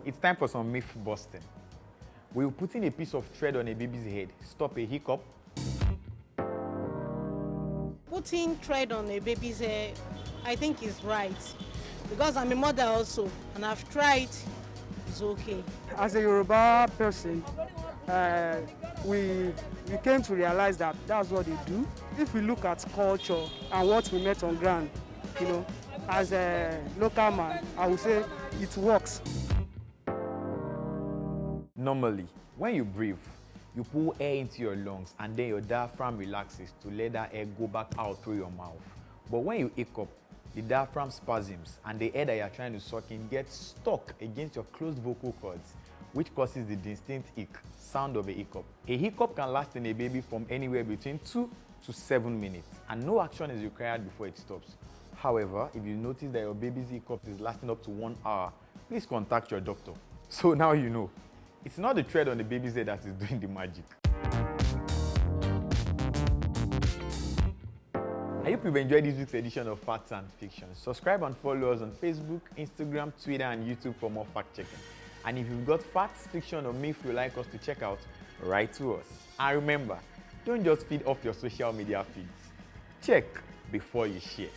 It's time for some myth busting. Will putting a piece of thread on a baby's head stop a hiccup? Putting thread on a baby's hair, I think is right. Because I'm a mother also, and I've tried, it's okay. As a Yoruba person, we came to realize that that's what they do. If we look at culture and what we met on ground, as a local man, I would say it works. Normally, when you breathe, you pull air into your lungs and then your diaphragm relaxes to let that air go back out through your mouth. But when you hiccup, the diaphragm spasms and the air that you are trying to suck in gets stuck against your closed vocal cords, which causes the distinct hic sound of a hiccup. A hiccup can last in a baby from anywhere between 2 to 7 minutes, and no action is required before it stops. However, if you notice that your baby's hiccup is lasting up to 1 hour, please contact your doctor. So now you know. It's not the thread on the baby's head that is doing the magic. I hope you've enjoyed this week's edition of Facts and Fiction. Subscribe and follow us on Facebook, Instagram, Twitter, and YouTube for more fact-checking. And if you've got facts, fiction, or myth you'd like us to check out, write to us. And remember, don't just feed off your social media feeds. Check before you share.